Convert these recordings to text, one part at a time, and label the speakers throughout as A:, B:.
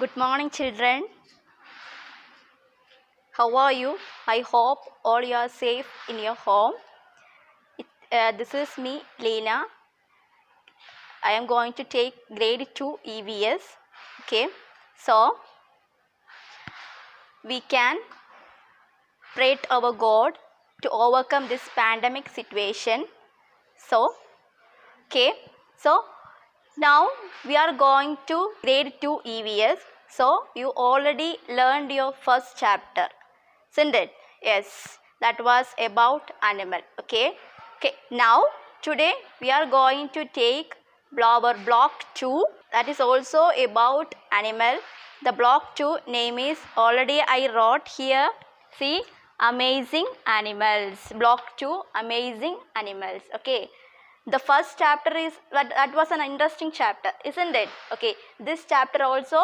A: Good morning, children. How are you? I hope all you are safe in your home. This is me, Lena. I am going to take grade 2 EVS. Okay, so we can pray to our God to overcome this pandemic situation. So now we are going to grade 2 EVS. So you already learned your first chapter, isn't it? Yes, that was about animal. Okay. Now today we are going to take our block 2. That is also about animal. The block 2 name is already I wrote here. See, amazing animals. Block 2, amazing animals. Okay. The first chapter is that was an interesting chapter, isn't it? Okay, this chapter also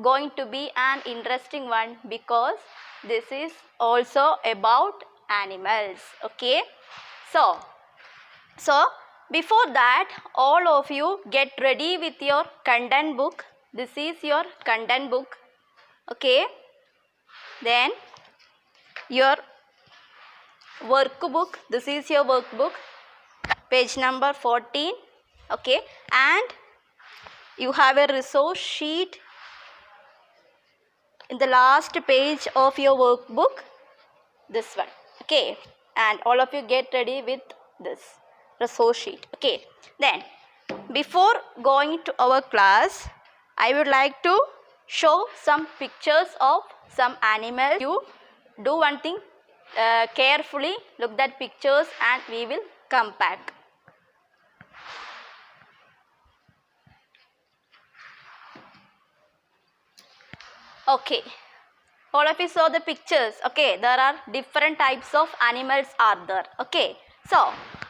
A: going to be an interesting one because this is also about animals. Okay, so before that, all of you get ready with your content book. This is your content book. Okay, then your workbook. This is your workbook, page number 14. Okay, and you have a resource sheet in the last page of your workbook, this one. Okay, and all of you get ready with this resource sheet. Okay, then before going to our class, I would like to show some pictures of some animals. You do one thing, carefully look at pictures and we will come back. Okay, all of you saw the pictures. Okay, there are different types of animals are there. Okay, so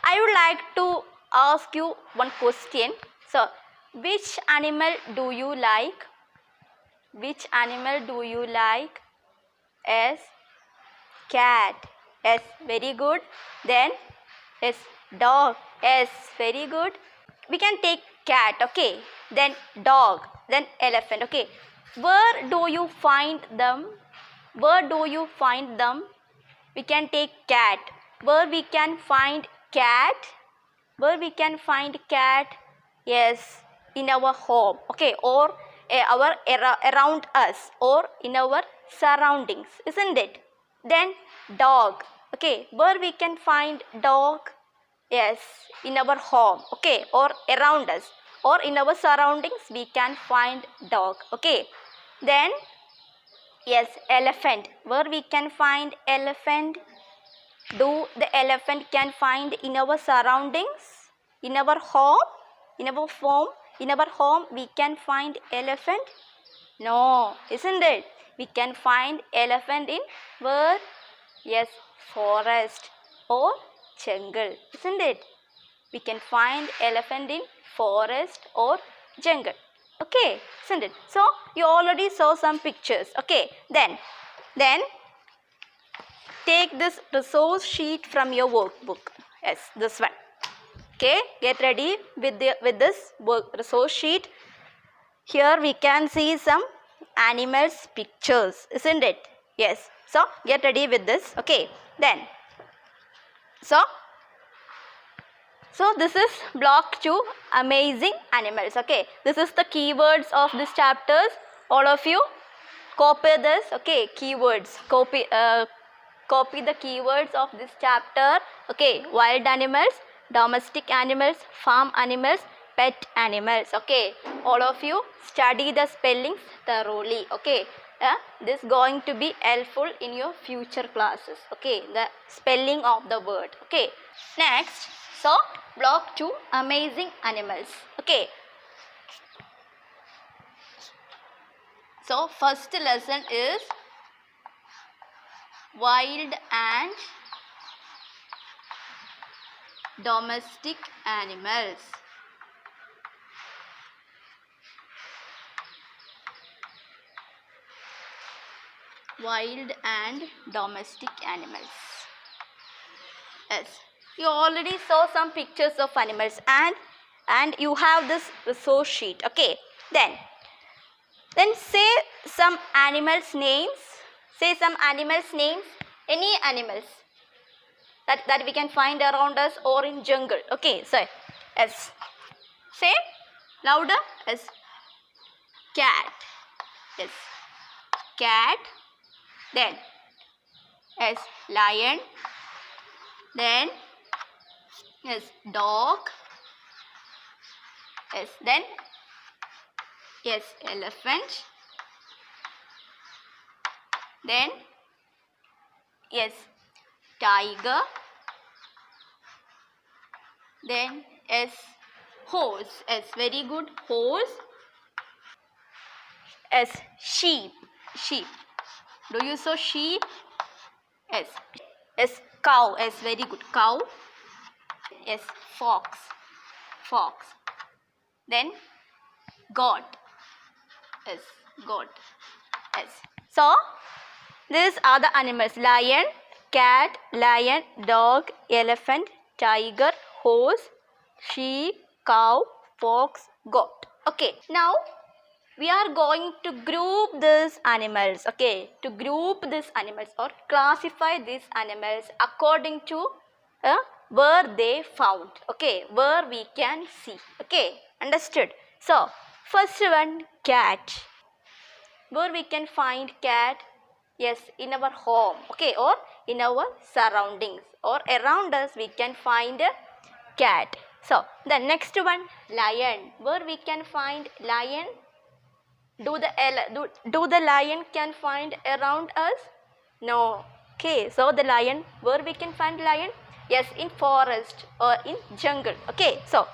A: I would like to ask you one question. So which animal do you like? Which animal do you like? Yes, cat. Yes, very good. Then yes, dog. Yes, very good. We can take cat. Okay, then dog, then elephant. Okay, where do you find them? Where do you find them? We can take cat. Where we can find cat? Where we can find cat? Yes, in our home. Okay, or around us, or in our surroundings, isn't it? Then dog. Okay, where we can find dog? Yes, in our home. Okay, or around us, or in our surroundings we can find dog. Okay, then yes, elephant. Where we can find elephant? Do the elephant can find in our surroundings? In our home? In our home? In our home we can find elephant? No, isn't it? We can find elephant in where? Yes, forest or jungle, isn't it? We can find elephant in forest or jungle. Okay, isn't it? So you already saw some pictures. Okay, then take this resource sheet from your workbook. Yes, this one. Okay, get ready with this resource sheet. Here we can see some animals pictures, isn't it? Yes, so get ready with this. Okay, then so this is block 2, amazing animals. Okay, this is the keywords of this chapters. All of you copy this. Okay, keywords, copy the keywords of this chapter. Okay, wild animals, domestic animals, farm animals, pet animals. Okay, all of you study the spellings thoroughly. Okay, this is going to be helpful in your future classes. Okay, the spelling of the word. Okay, next, so block 2, amazing animals. Okay, so first lesson is wild and domestic animals. Wild and domestic animals. Yes, you already saw some pictures of animals and you have this resource sheet. Okay, then Then say some animals names. Say some animals names. Any animals that we can find around us or in jungle. Okay, so S. Say louder. S. Cat. Yes. Cat. Then S. Lion. Then S. Dog. Yes. Then yes. Elephant. Then yes. Tiger. Then S. Horse. S. Very good. Horse. S. Sheep. Sheep. Do you saw sheep? S. S. Cow. S. Very good. Cow. S. Fox. Fox. Then goat. S. Goat. S. So these are the animals: lion, cat, lion, dog, elephant, tiger, horse, sheep, cow, fox, goat. Okay, now we are going to group these animals. Okay, to group these animals or classify these animals according to where they found. Okay, where we can see. Okay, understood? So first one, cat. Where we can find cat? Yes, in our home. Okay, or in our surroundings or around us we can find a cat. So the next one, lion. Where we can find lion? Do the lion can find around us? No. Okay, so the lion, where we can find lion? Yes, in forest or in jungle. Okay, so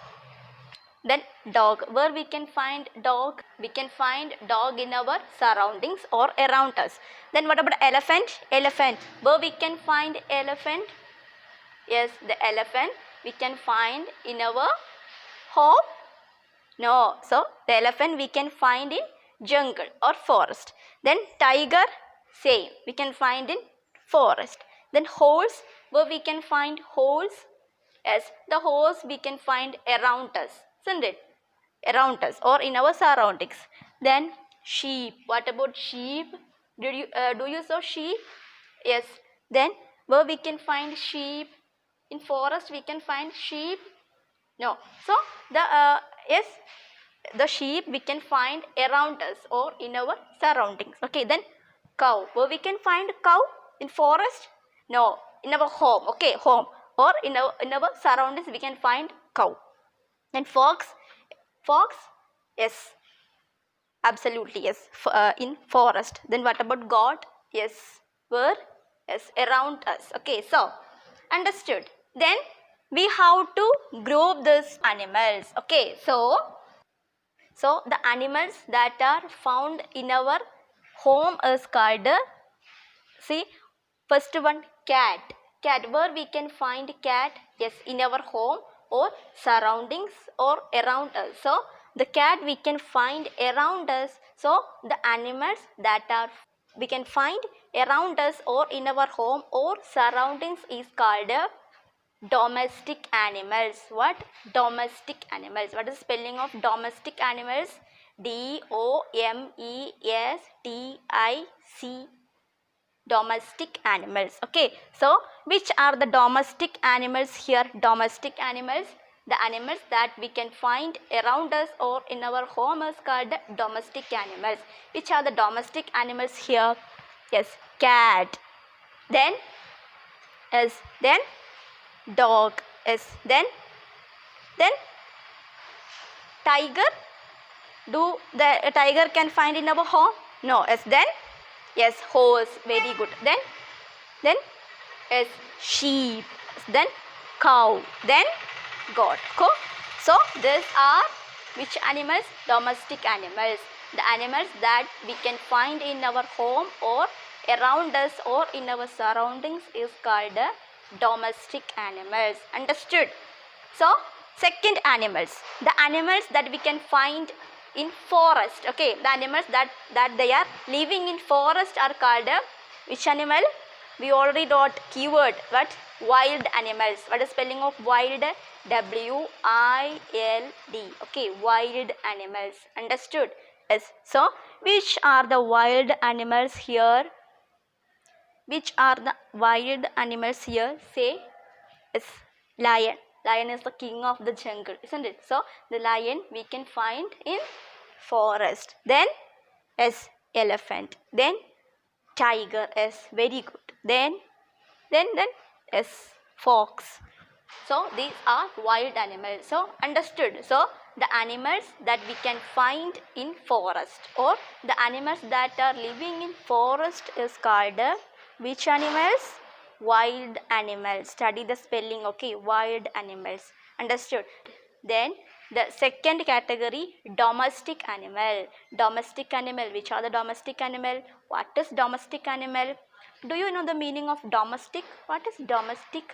A: then dog, where we can find dog? We can find dog in our surroundings or around us. Then what about elephant? Elephant, where we can find elephant? Yes, the elephant we can find in our home? No. So the elephant we can find in jungle or forest. Then tiger, same, we can find in forest. Then horse, where we can find horse? Yes, the horse we can find around us, isn't it? Around us or in our surroundings. Then sheep. What about sheep? Do you saw sheep? Yes. Then where we can find sheep? In forest we can find sheep? No. So the yes, the sheep we can find around us or in our surroundings. Okay, then cow, where we can find cow? In forest? No, in our home. Okay, home or in our surroundings we can find cow. Then fox. Fox, yes, absolutely, yes, in forest. Then what about goat? Yes, where? Yes, around us. Okay, so understood. Then we have to group these animals. Okay, so the animals that are found in our home is called, see, first one, cat. Cat, where we can find cat? Yes, in our home or surroundings or around us. So the cat we can find around us. So the animals that are we can find around us or in our home or surroundings is called domestic animals. What? Domestic animals. What is the spelling of domestic animals? DOMESTIC. Domestic animals. Okay, so which are the domestic animals here? Domestic animals, the animals that we can find around us or in our home is called domestic animals. Which are the domestic animals here? Yes, cat. Then yes, then dog. Yes, then tiger. Do the tiger can find in our home? No. Yes, then yes, horse. Very good. Then yes, sheep. Then cow. Then goat. Cool. So these are which animals? Domestic animals. The animals that we can find in our home or around us or in our surroundings is called domestic animals. Understood? So second, animals. The animals that we can find in forest. Okay, the animals that they are living in forest are called which animal? We already got keyword. What? Wild animals. What is spelling of wild? WILD. Okay, wild animals. Understood? Yes. So, which are the wild animals here? Which are the wild animals here? Say, yes, lion. Lion is the king of the jungle, isn't it? So, the lion we can find in forest. Then, yes, elephant. Then, tiger. Yes, very good. Then, yes, fox. So these are wild animals. So understood. So the animals that we can find in forest or the animals that are living in forest is called which animals? Wild animals. Study the spelling. Okay, wild animals. Understood. Then the second category, domestic animal. Domestic animal. Which are the domestic animal? What is domestic animal? Do you know the meaning of domestic? What is domestic?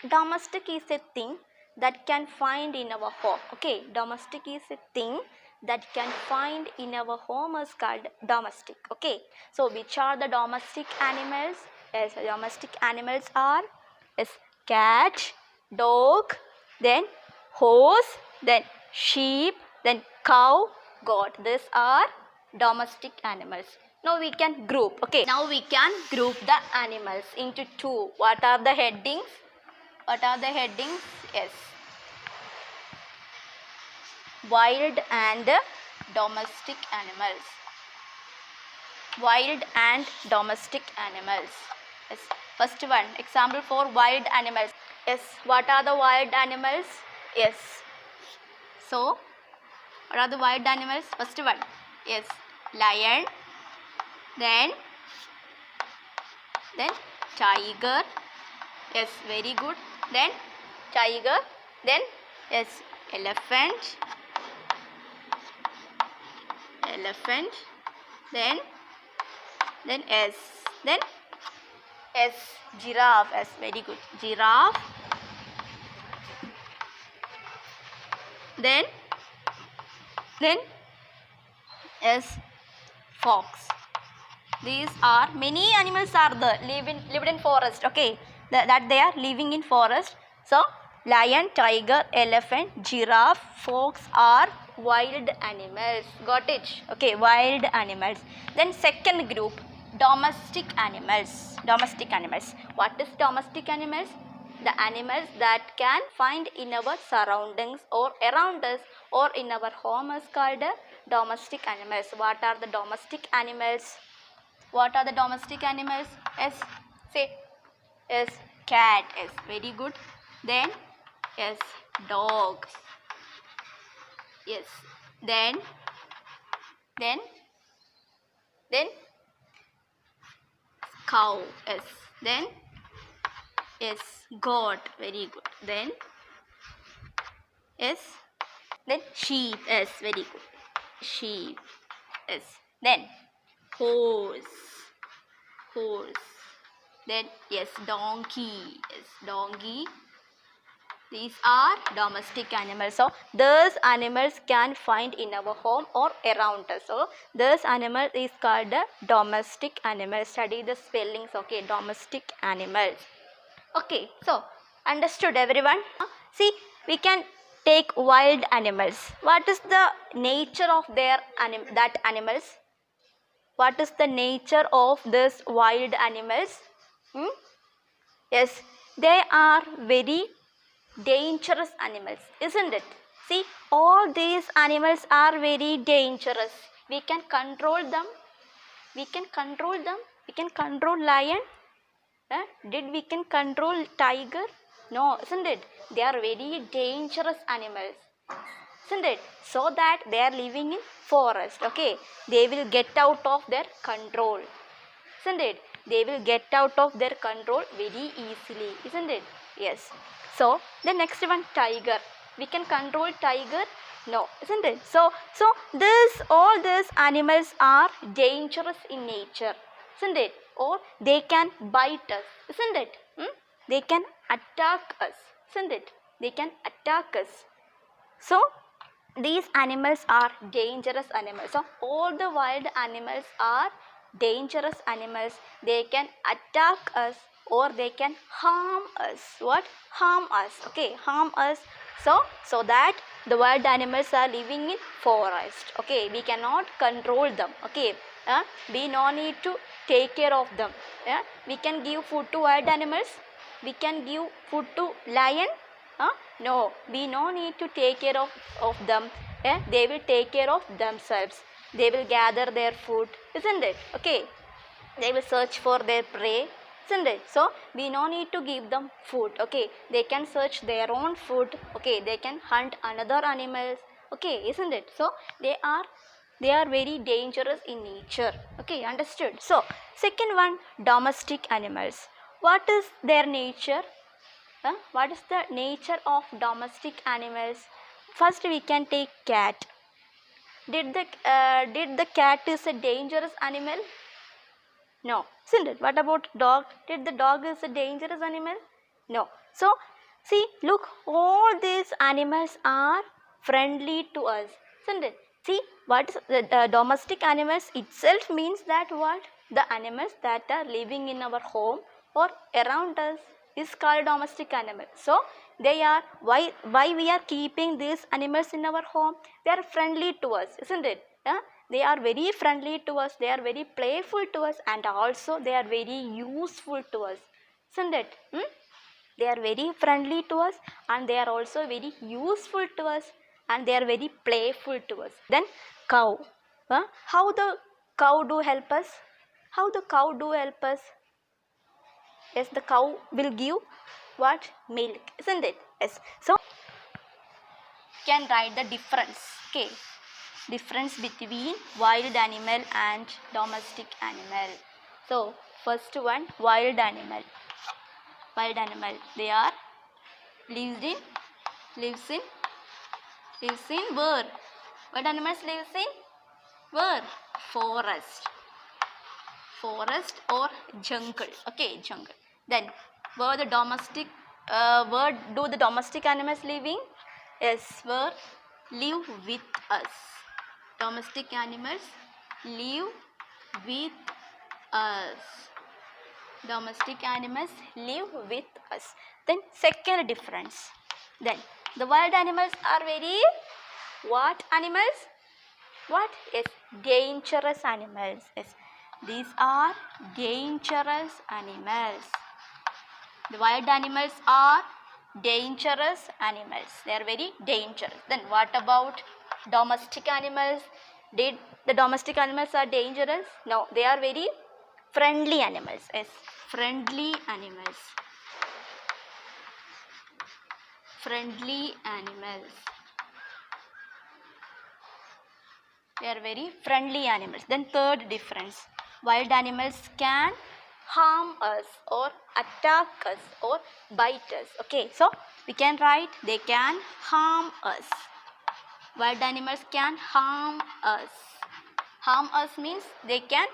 A: Domestic is a thing that can find in our home. Okay, domestic is a thing that can find in our home is called domestic. Okay, so which are the domestic animals? Yes, domestic animals are cat, dog, then horse, then sheep, then cow, goat. These are domestic animals. Now we can group. Okay, now we can group the animals into two. What are the headings? What are the headings? Yes. Wild and domestic animals. Wild and domestic animals. Yes. First one, example for wild animals. Yes. What are the wild animals? Yes. So, what are the wild animals? First one. Yes. Lion. Then tiger. Yes. Very good. Then tiger. Then yes. Elephant. Then S. Then S. Giraffe. S. Very good. Giraffe. Then S. Fox. These are many animals are there lived in forest. Okay, that they are living in forest. So lion, tiger, elephant, giraffe, fox are wild animals. Got it? Okay, wild animals. Then second group, domestic animals. Domestic animals. What is domestic animals? The animals that can find in our surroundings or around us or in our home is called domestic animals. What are the domestic animals? What are the domestic animals? Yes, say. Yes, cat. Yes, very good. Then yes, dog. Yes. Then cow. Yes. Then yes, goat. Very good. Then yes. Then sheep. Yes, very good. Sheep. Yes. Then horse. Then yes, donkey. Yes, donkey. These are domestic animals. So those animals can find in our home or around us. So this animal is called the domestic animal. Study the spellings. Okay, domestic animals. Okay, so understood everyone? See, we can take wild animals. What is the nature of their animals? What is the nature of these wild animals? Yes, they are very dangerous animals, isn't it? See, all these animals are very dangerous. We can control them. We can control lion. Did we can control tiger? No, isn't it? They are very dangerous animals, isn't it? So that they are living in forest. Okay, they will get out of their control, isn't it? They will get out of their control very easily, isn't it? Yes. So the next one, tiger. We can control tiger? No, isn't it? So all these animals are dangerous in nature, isn't it? Or they can bite us, isn't it? They can attack us, isn't it? They can attack us. So these animals are dangerous animals. So all the wild animals are dangerous animals. They can attack us or they can harm us. What? Harm us. Okay, harm us So that the wild animals are living in forest. Okay, we cannot control them. Okay, we no need to take care of them. We can give food to wild animals. We can give food to lion. No, we no need to take care of them. They will take care of themselves. They will gather their food, isn't it? Okay, they will search for their prey, isn't it? So we no need to give them food. Okay, they can search their own food. Okay, they can hunt another animals. Okay, isn't it? So they are very dangerous in nature. Okay, understood? So second one, domestic animals. What is their nature? What is the nature of domestic animals? First we can take cat. Did the cat is a dangerous animal? No, isn't it? What about dog? Did the dog is a dangerous animal? No. So, see, look, all these animals are friendly to us, isn't it? See, what is the domestic animals itself means that what? The animals that are living in our home or around us is called domestic animal. So, they are, why we are keeping these animals in our home? They are friendly to us, isn't it? They are very friendly to us, they are very playful to us, and also they are very useful to us, isn't it? They are very friendly to us and they are also very useful to us and they are very playful to us. Then cow. How the cow do help us? How the cow do help us? Yes, the cow will give what? Milk, isn't it? Yes. So can write the difference. Okay, difference between wild animal and domestic animal. So first one, wild animal. Wild animal, they are lives in where? Wild animals lives in where? Forest or jungle. Okay, jungle. Then where the domestic where do the domestic animals living? Yes, where live with us. Domestic animals live with us. Domestic animals live with us. Then second difference. Then the wild animals are very what animals? What? Yes, dangerous animals. Yes, these are dangerous animals. The wild animals are dangerous animals. They are very dangerous. Then what about domestic animals? Did the domestic animals are dangerous? No, they are very friendly animals. Yes, friendly animals. Friendly animals. They are very friendly animals. Then third difference. Wild animals can harm us or attack us or bite us. Okay, so we can write they can harm us. Wild animals can harm us. Harm us means they can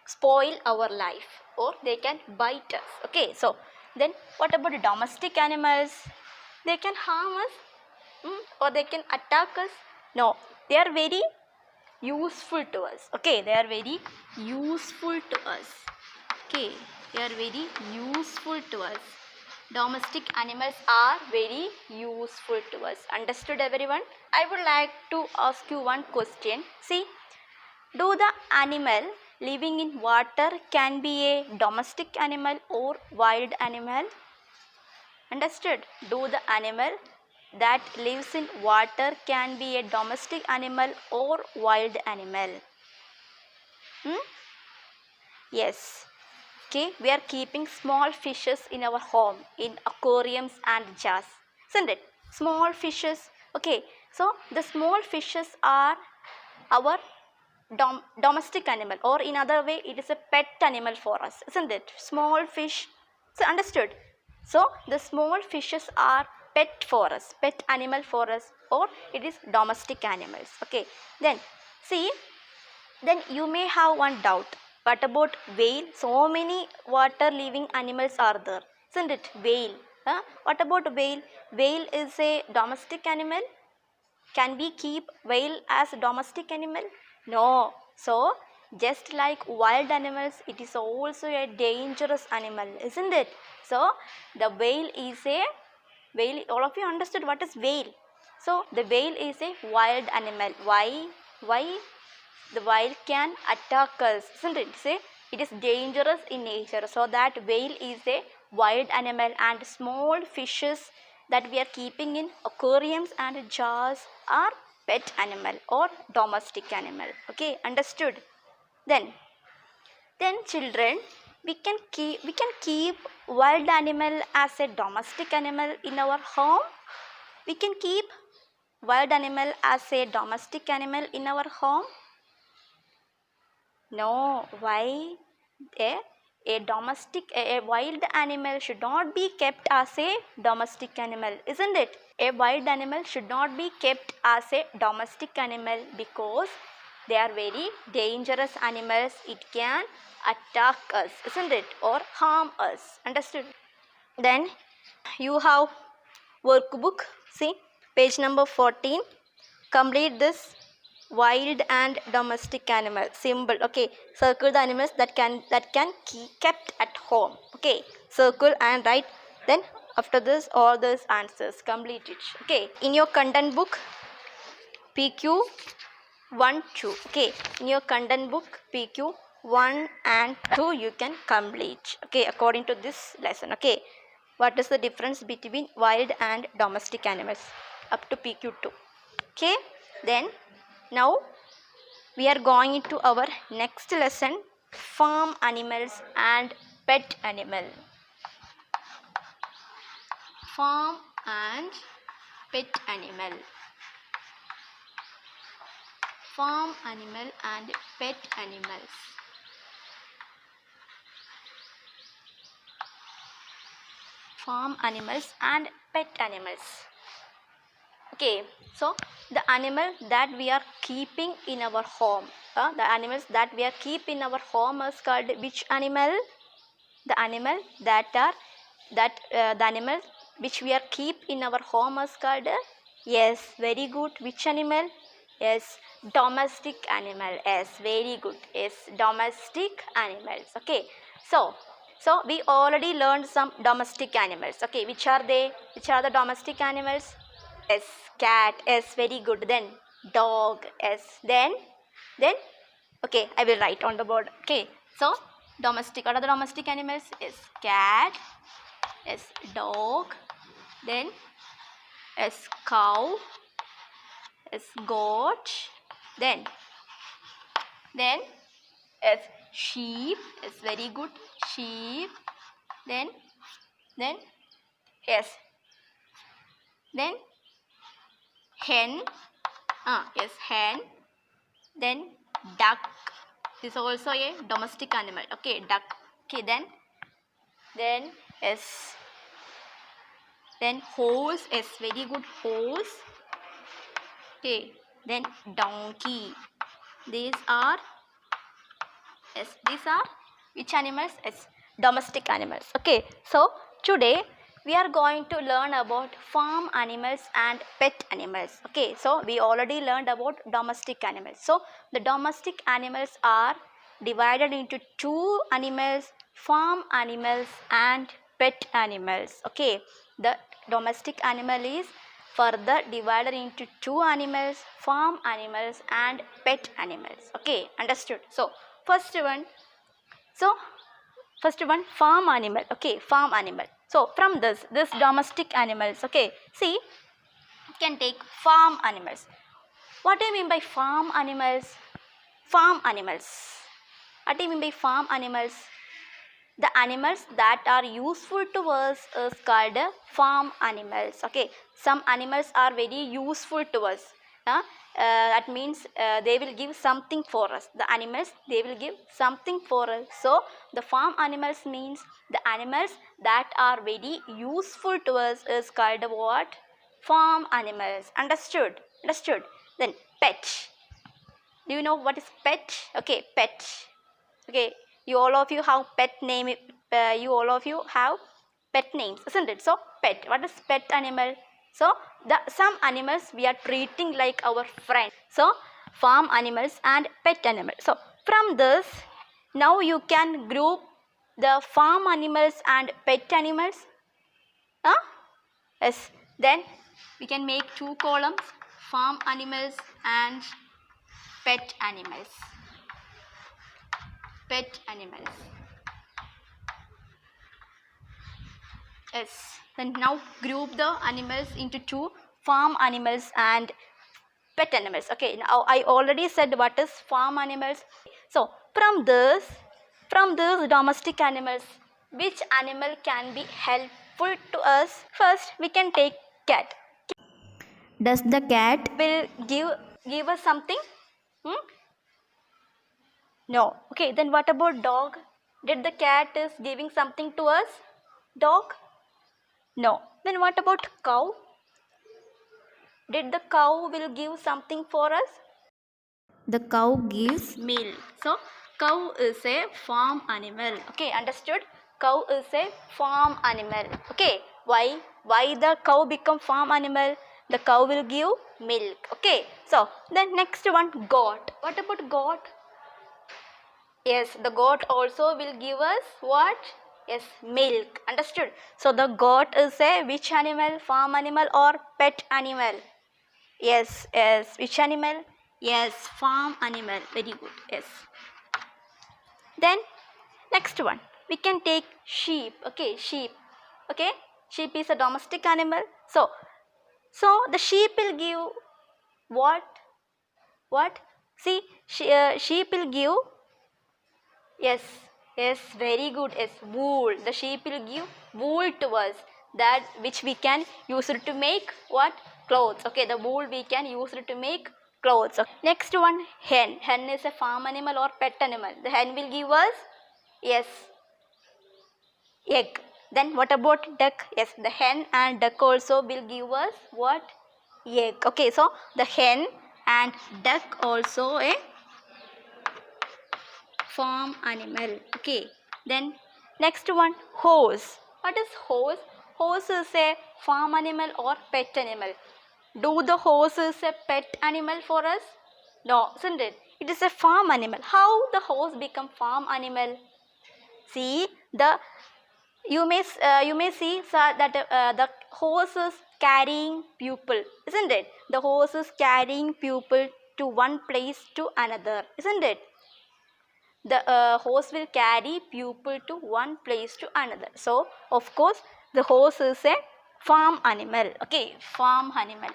A: spoil our life or they can bite us. Okay, so then what about the domestic animals? They can harm us or they can attack us? No, they are very useful to us. Okay, they are very useful to us. Okay, they are very useful to us. Domestic animals are very useful to us. Understood, everyone? I would like to ask you one question. See, do the animal living in water can be a domestic animal or wild animal? Understood? Do the animal that lives in water can be a domestic animal or wild animal? Yes. Okay, we are keeping small fishes in our home in aquariums and jars, isn't it? Small fishes. Okay, so the small fishes are our domestic animal, or in other way it is a pet animal for us, isn't it? Small fish. So understood? So the small fishes are pet for us, pet animal for us, or it is domestic animals. Okay, then see, then you may have one doubt. What about whale? So many water living animals are there, isn't it? Whale. What about whale? Whale is a domestic animal. Can we keep whale as a domestic animal? No. So just like wild animals, it is also a dangerous animal, isn't it? So the whale is a Whale, all of you understood what is whale. So the whale is a wild animal. Why? The whale can attack us, isn't it? Say it is dangerous in nature. So that whale is a wild animal, and small fishes that we are keeping in aquariums and jars are pet animal or domestic animal. Okay, understood? Then children, we can keep wild animal as a domestic animal in our home. We can keep wild animal as a domestic animal in our home. No, why? A, a wild animal should not be kept as a domestic animal, isn't it? A wild animal should not be kept as a domestic animal because they are very dangerous animals. It can attack us, isn't it? Or harm us. Understood? Then you have workbook. See page number 14. Complete this wild and domestic animal symbol. Okay, circle the animals that can kept at home. Okay, circle and write. Then after this all these answers, complete it. Okay, in your content book PQ 1 2. Okay, in your content book PQ 1 and 2 you can complete. Okay, according to this lesson. Okay, what is the difference between wild and domestic animals up to PQ 2. Okay, then now we are going into our next lesson, farm animals and pet animal. Farm and pet animal. Farm animal and pet animals. Farm animals and pet animals. Okay, so the animal that we are keeping in our home, the animals that we are keep in our home is called which animal? The animal the animal which we are keep in our home is called, yes, very good. Which animal? Yes, domestic animal. Yes, very good. Yes, domestic animals. Okay, so we already learned some domestic animals. Okay, which are they? Which are the domestic animals? Yes, cat. Yes, very good. Then dog. Yes, then okay, I will write on the board. Okay, so domestic. What are the domestic animals? Yes, cat. Yes, dog. Then yes, cow. Yes, goat. Then yes, sheep. Yes, very good. Sheep. Then yes. Then hen. Yes, hen. Then duck. This is also a domestic animal. Okay, duck. Okay, then yes. Then horse. Yes, very good. Horse. Okay, then donkey. These are which animals? Yes, domestic animals. Okay, so today we are going to learn about farm animals and pet animals. Okay, so we already learned about domestic animals. So the domestic animals are divided into two animals, farm animals and pet animals. Okay, the domestic animal is further divided into two animals, farm animals and pet animals. Okay, understood? So first one, farm animal. Okay, farm animal. So from this domestic animals. Okay, see, you can take farm animals. What do you mean by farm animals? Farm animals. What do you mean by farm animals? The animals that are useful to us is called farm animals. Okay, some animals are very useful to us. That means they will give something for us. The animals, they will give something for us. So the farm animals means the animals that are very useful to us is called what? Farm animals. Understood? Then pet. Do you know what is pet? Okay, pet. Okay, you all of you have pet name. You all of you have pet names, isn't it? So pet. What is pet animal? So some animals we are treating like our friend. So farm animals and pet animals. So from this, now you can group the farm animals and pet animals. Yes, then we can make two columns, farm animals and pet animals. Pet animals. Yes, then now group the animals into two, farm animals and pet animals. Okay, now I already said what is farm animals. So from this domestic animals, which animal can be helpful to us? First we can take cat.
B: Does the cat
A: Will give us something? No. Okay, then what about dog? Did the cat is giving something to us? Dog? No. Then what about cow? Did the cow will give something for us?
B: the cow gives
A: Milk. So cow is a farm animal. Okay, understood? Cow is a farm animal. Okay, why the cow become farm animal? The cow will give milk. Okay, so then next one, goat. What about goat? Yes, the goat also will give us what? Yes, milk. Understood? So the goat is a which animal? Farm animal or pet animal? Yes, yes. Which animal? Yes, farm animal. Very good. Yes. Then next one, we can take sheep. Okay, sheep. Okay, sheep is a domestic animal. So the sheep will give what? What? See, sheep will give. Yes, yes, very good. Yes, wool. The sheep will give wool to us, that which we can use it to make what? Clothes. Okay, the wool we can use it to make clothes. Okay. Next one, hen. Hen is a farm animal or pet animal. The hen will give us, yes, egg. Then what about duck? Yes, the hen and duck also will give us what? Egg. Okay, so the hen and duck also a farm animal. Okay, then next one, horse. What is horse? Horse is a farm animal or pet animal. Do the horse is a pet animal for us? No, isn't it? It is a farm animal. How the horse become farm animal? See, the you may see that the horse is carrying people, isn't it? The horse is carrying people to one place to another, isn't it? The horse will carry people to one place to another. So of course the horse is a farm animal. Okay, farm animal,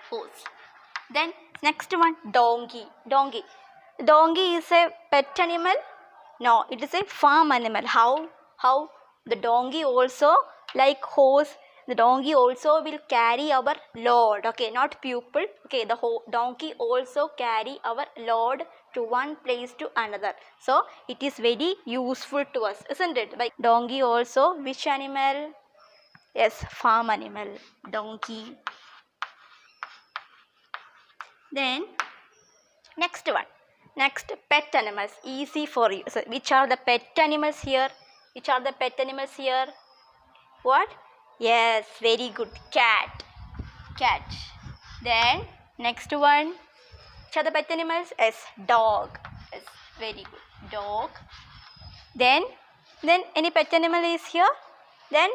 A: horse. Then next one, donkey. Donkey is a pet animal? No, it is a farm animal. How? The donkey also, like horse, the donkey also will carry our load. Okay, not people. Okay, the donkey also carry our load to one place to another. So it is very useful to us, isn't it? Like donkey also, which animal? Yes, farm animal, donkey. Then next one, next pet animals, easy for you. So which are the pet animals here? Which are the pet animals here? What? Yes, very good. Cat. Cat. Then next one, which are the pet animals? Yes, dog. Yes, very good. Dog. Then any pet animal is here? Then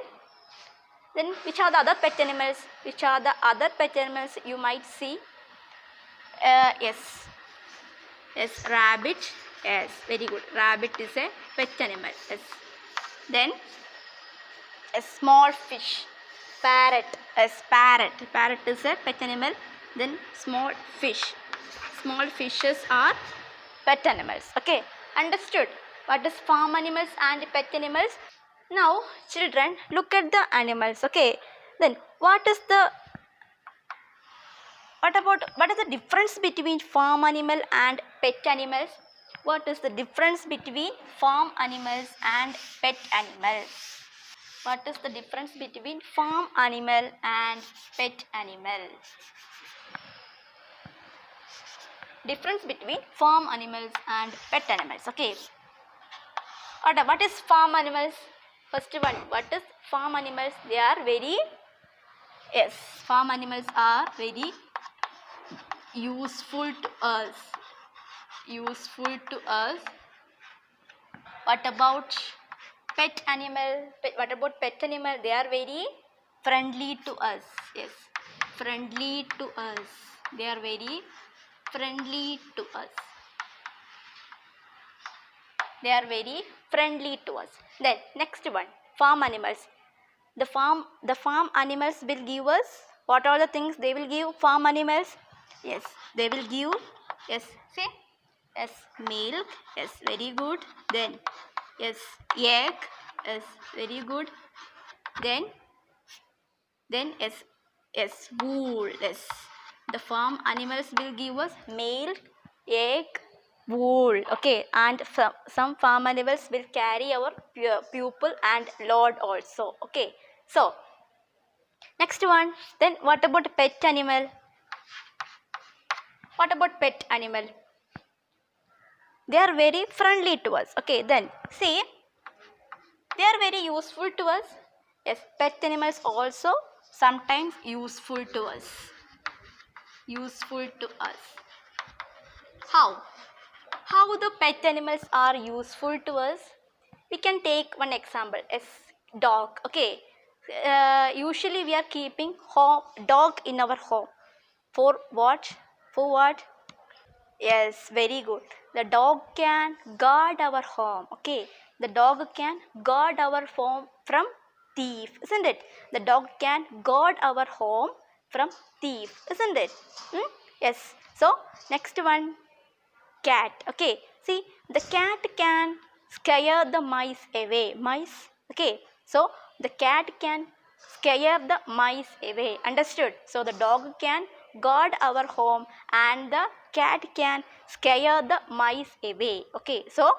A: which are the other pet animals? Which are the other pet animals you might see? Yes. Yes, rabbit. Yes, very good. Rabbit is a pet animal. Yes. Then a small fish. Parrot. Yes, parrot. Parrot is a pet animal. Then small fish. Small fishes are pet animals. Okay, understood. What is farm animals and pet animals? Now, children, look at the animals. Okay. Then what is the difference between farm animal and pet animals? What is the difference between farm animals and pet animals? What is the difference between farm animal and pet animal? Difference between farm animals and pet animals. Okay. What is farm animals? First one, what is farm animals? They are very, yes, farm animals are very useful to us. Useful to us. What about pet animal? What about pet animal? They are very friendly to us. Yes, friendly to us. They are very friendly to us. They are very friendly to us. Then next one, farm animals. The farm animals will give us, what are the things they will give farm animals? Yes, they will give, yes, say, yes, milk, yes, very good. Then yes, egg, yes, very good. Then yes, yes, wool, yes, the farm animals will give us milk, egg, wool, okay, and some farm animals will carry our pupil and load also, okay. So next one, then what about pet animal? What about pet animal? They are very friendly to us, okay. Then see, they are very useful to us. Yes, pet animals also sometimes useful to us. Useful to us. How? How the pet animals are useful to us? We can take one example as dog. Okay, usually we are keeping dog in our home. For what? For what? Yes, very good. The dog can guard our home. Okay, the dog can guard our home from thief, isn't it? The dog can guard our home from thief, isn't it? Hmm? Yes. So next one, cat. Okay, see, the cat can scare the mice away. Mice. Okay, so the cat can scare the mice away. Understood? So the dog can guard our home and the cat can scare the mice away. Okay, so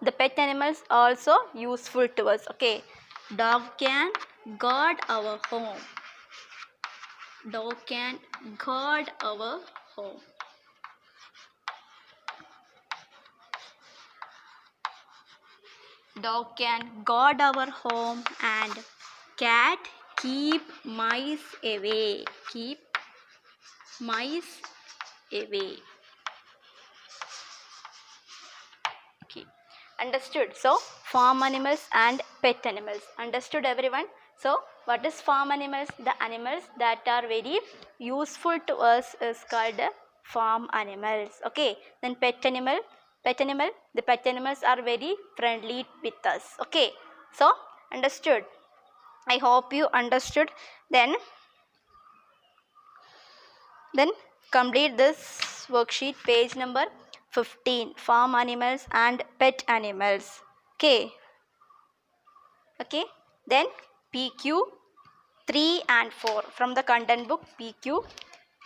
A: the pet animals also useful to us. Okay, dog can guard our home. Dog can guard our home. Dog can guard our home and cat keep mice away. Keep mice away. Okay. Understood? So farm animals and pet animals. Understood everyone? So what is farm animals? The animals that are very useful to us is called farm animals. Okay. Then pet animal. The pet animals are very friendly with us. Okay. So understood? I hope you understood. Then complete this worksheet, page number 15, farm animals and pet animals. Okay. Then PQ 3 and 4 from the content book, PQ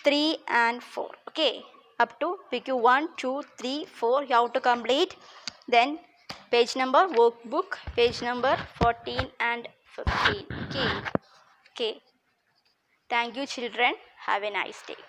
A: 3 and 4. Okay, up to PQ 1, 2, 3, 4 you have to complete. Then page number workbook, page number 14 and 15. Okay. Thank you children. Have a nice day.